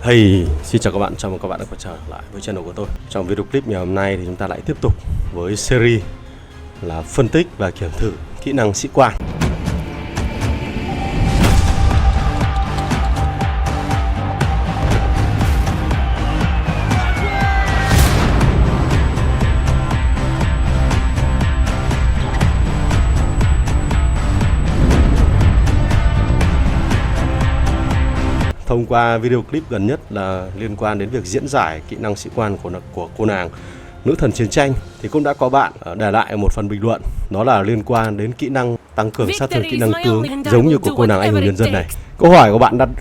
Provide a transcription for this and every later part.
Hey, xin chào các bạn, chào mừng các bạn đã quay trở lại với channel của tôi. Trong video clip ngày hôm nay thì chúng ta lại tiếp tục với series là phân tích và kiểm thử kỹ năng sĩ quan. Thông qua video clip gần nhất là liên quan đến việc diễn giải kỹ năng sĩ quan của cô nàng nữ thần chiến tranh, thì cũng đã có bạn để lại một phần bình luận, đó là liên quan đến kỹ năng tăng cường sát thương, kỹ năng tướng giống như của cô nàng anh hùng nhân dân này. Câu hỏi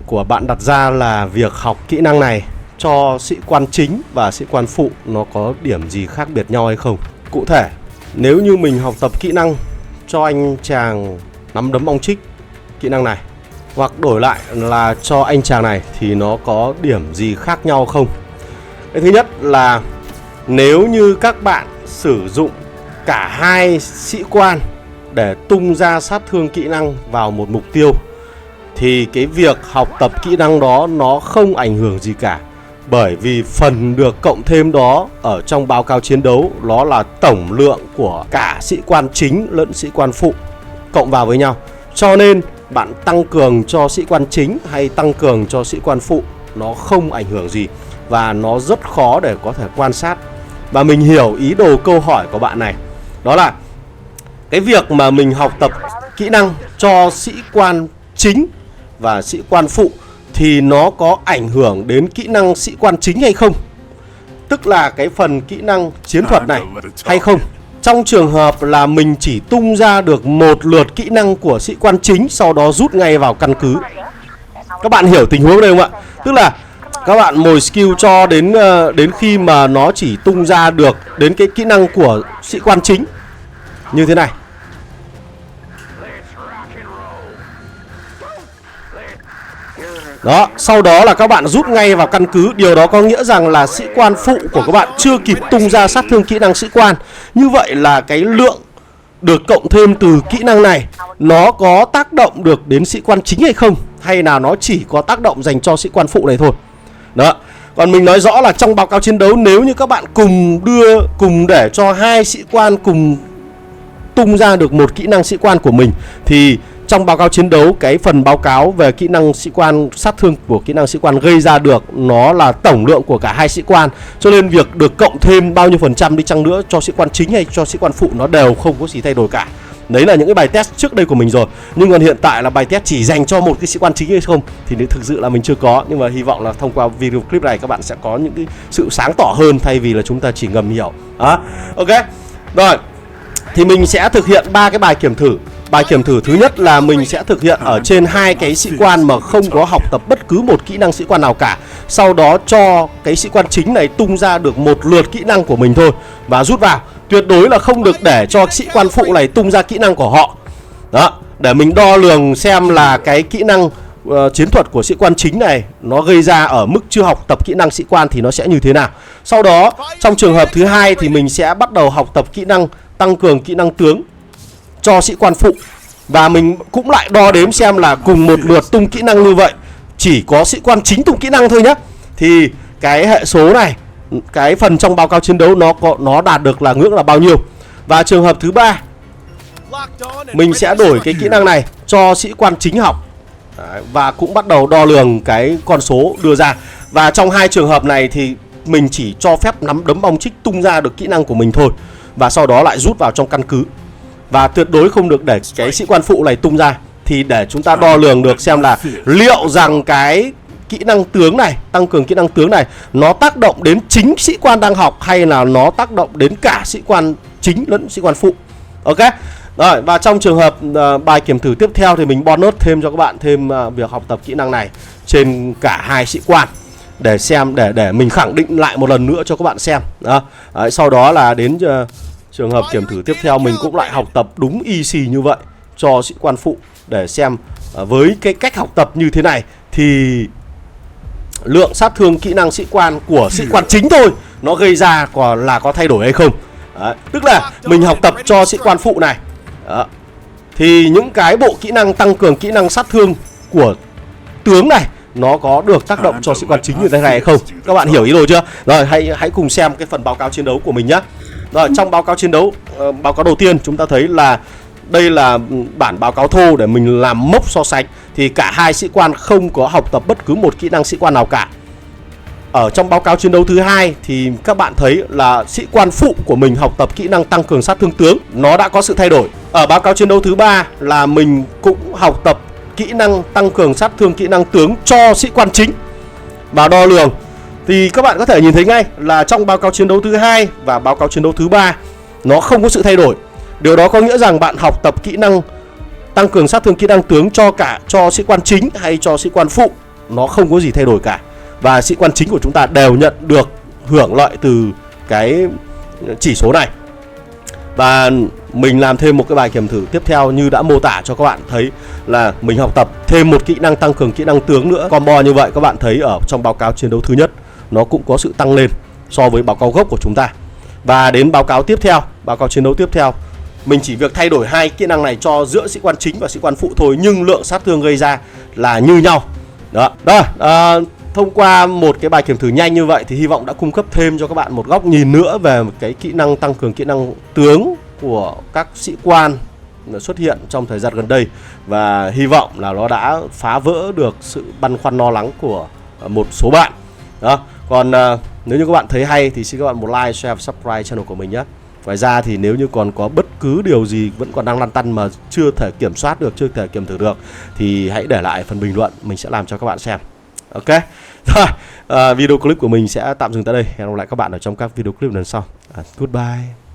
của bạn đặt ra là việc học kỹ năng này cho sĩ quan chính và sĩ quan phụ nó có điểm gì khác biệt nhau hay không. Cụ thể, nếu như mình học tập kỹ năng cho anh chàng nắm đấm ong chích kỹ năng này, hoặc đổi lại là cho anh chàng này, thì nó có điểm gì khác nhau không? Cái thứ nhất là nếu như các bạn sử dụng cả hai sĩ quan để tung ra sát thương kỹ năng vào một mục tiêu, thì cái việc học tập kỹ năng đó nó không ảnh hưởng gì cả. Bởi vì phần được cộng thêm đó ở trong báo cáo chiến đấu, nó là tổng lượng của cả sĩ quan chính lẫn sĩ quan phụ cộng vào với nhau. Cho nên bạn tăng cường cho sĩ quan chính hay tăng cường cho sĩ quan phụ nó không ảnh hưởng gì, và nó rất khó để có thể quan sát. Và mình hiểu ý đồ câu hỏi của bạn này, đó là cái việc mà mình học tập kỹ năng cho sĩ quan chính và sĩ quan phụ thì nó có ảnh hưởng đến kỹ năng sĩ quan chính hay không, tức là cái phần kỹ năng chiến thuật này hay không. Trong trường hợp là mình chỉ tung ra được một lượt kỹ năng của sĩ quan chính, sau đó rút ngay vào căn cứ. Các bạn hiểu tình huống đây không ạ? Tức là các bạn mồi skill cho đến khi mà nó chỉ tung ra được đến cái kỹ năng của sĩ quan chính như thế này. Đó, sau đó là các bạn rút ngay vào căn cứ. Điều đó có nghĩa rằng là sĩ quan phụ của các bạn chưa kịp tung ra sát thương kỹ năng sĩ quan. Như vậy là cái lượng được cộng thêm từ kỹ năng này nó có tác động được đến sĩ quan chính hay không, hay là nó chỉ có tác động dành cho sĩ quan phụ này thôi. Đó. Còn mình nói rõ là trong báo cáo chiến đấu, nếu như các bạn cùng để cho hai sĩ quan cùng tung ra được một kỹ năng sĩ quan của mình, thì trong báo cáo chiến đấu, cái phần báo cáo về kỹ năng sĩ quan, sát thương của kỹ năng sĩ quan gây ra được nó là tổng lượng của cả hai sĩ quan. Cho nên việc được cộng thêm bao nhiêu phần trăm đi chăng nữa cho sĩ quan chính hay cho sĩ quan phụ nó đều không có gì thay đổi cả. Đấy là những cái bài test trước đây của mình rồi. Nhưng còn hiện tại là bài test chỉ dành cho một cái sĩ quan chính hay không thì thực sự là mình chưa có. Nhưng mà hy vọng là thông qua video clip này các bạn sẽ có những cái sự sáng tỏ hơn, thay vì là chúng ta chỉ ngầm hiểu. Ok. Rồi, thì mình sẽ thực hiện 3 cái bài kiểm thử. Bài kiểm thử thứ nhất là mình sẽ thực hiện ở trên hai cái sĩ quan mà không có học tập bất cứ một kỹ năng sĩ quan nào cả. Sau đó cho cái sĩ quan chính này tung ra được một lượt kỹ năng của mình thôi và rút vào. Tuyệt đối là không được để cho sĩ quan phụ này tung ra kỹ năng của họ. Đó, để mình đo lường xem là cái kỹ năng chiến thuật của sĩ quan chính này nó gây ra ở mức chưa học tập kỹ năng sĩ quan thì nó sẽ như thế nào. Sau đó trong trường hợp thứ hai thì mình sẽ bắt đầu học tập kỹ năng tăng cường kỹ năng tướng cho sĩ quan phụ. Và mình cũng lại đo đếm xem là cùng một lượt tung kỹ năng như vậy, chỉ có sĩ quan chính tung kỹ năng thôi nhé, thì cái hệ số này, cái phần trong báo cáo chiến đấu nó đạt được là ngưỡng là bao nhiêu. Và trường hợp thứ ba, mình sẽ đổi cái kỹ năng này cho sĩ quan chính học. Đấy, và cũng bắt đầu đo lường cái con số đưa ra. Và trong hai trường hợp này thì mình chỉ cho phép nắm đấm ong chích tung ra được kỹ năng của mình thôi, và sau đó lại rút vào trong căn cứ. Và tuyệt đối không được để cái sĩ quan phụ này tung ra, thì để chúng ta đo lường được xem là liệu rằng cái kỹ năng tướng này, tăng cường kỹ năng tướng này, nó tác động đến chính sĩ quan đang học hay là nó tác động đến cả sĩ quan chính lẫn sĩ quan phụ. Ok. Rồi, và trong trường hợp bài kiểm thử tiếp theo thì mình bonus thêm cho các bạn thêm việc học tập kỹ năng này trên cả hai sĩ quan để xem, để mình khẳng định lại một lần nữa cho các bạn xem. Đó. Đấy, sau đó là đến trường hợp kiểm thử tiếp theo mình cũng lại học tập đúng y xì như vậy cho sĩ quan phụ, để xem với cái cách học tập như thế này thì lượng sát thương kỹ năng sĩ quan của sĩ quan chính thôi nó gây ra có thay đổi hay không. Đấy, tức là mình học tập cho sĩ quan phụ này. Đó. Thì những cái bộ kỹ năng tăng cường kỹ năng sát thương của tướng này nó có được tác động cho sĩ quan chính như thế này hay không. Các bạn hiểu ý đồ chưa? Rồi hãy cùng xem cái phần báo cáo chiến đấu của mình nhé. Rồi trong báo cáo chiến đấu, báo cáo đầu tiên chúng ta thấy là đây là bản báo cáo thô để mình làm mốc so sánh. Thì cả hai sĩ quan không có học tập bất cứ một kỹ năng sĩ quan nào cả. Ở trong báo cáo chiến đấu thứ hai thì các bạn thấy là sĩ quan phụ của mình học tập kỹ năng tăng cường sát thương tướng, nó đã có sự thay đổi. Ở báo cáo chiến đấu thứ ba là mình cũng học tập kỹ năng tăng cường sát thương kỹ năng tướng cho sĩ quan chính và đo lường. Thì các bạn có thể nhìn thấy ngay là trong báo cáo chiến đấu thứ hai và báo cáo chiến đấu thứ ba nó không có sự thay đổi. Điều đó có nghĩa rằng bạn học tập kỹ năng tăng cường sát thương kỹ năng tướng cho sĩ quan chính hay cho sĩ quan phụ, nó không có gì thay đổi cả. Và sĩ quan chính của chúng ta đều nhận được hưởng lợi từ cái chỉ số này. Và mình làm thêm một cái bài kiểm thử tiếp theo như đã mô tả cho các bạn thấy là mình học tập thêm một kỹ năng tăng cường kỹ năng tướng nữa. Combo như vậy các bạn thấy ở trong báo cáo chiến đấu thứ nhất nó cũng có sự tăng lên so với báo cáo gốc của chúng ta. Và đến báo cáo tiếp theo, báo cáo chiến đấu tiếp theo, mình chỉ việc thay đổi hai kỹ năng này cho giữa sĩ quan chính và sĩ quan phụ thôi, nhưng lượng sát thương gây ra là như nhau. Đó. Thông qua một cái bài kiểm thử nhanh như vậy thì hy vọng đã cung cấp thêm cho các bạn một góc nhìn nữa về cái kỹ năng tăng cường kỹ năng tướng của các sĩ quan xuất hiện trong thời gian gần đây. Và hy vọng là nó đã phá vỡ được sự băn khoăn lo lắng của một số bạn. Đó. Còn nếu như các bạn thấy hay thì xin các bạn một like, share và subscribe channel của mình nhé. Ngoài ra thì nếu như còn có bất cứ điều gì vẫn còn đang lăn tăn mà chưa thể kiểm soát được, chưa thể kiểm thử được thì hãy để lại phần bình luận, mình sẽ làm cho các bạn xem. Ok. Rồi, video clip của mình sẽ tạm dừng tại đây. Hẹn gặp lại các bạn ở trong các video clip lần sau. Goodbye.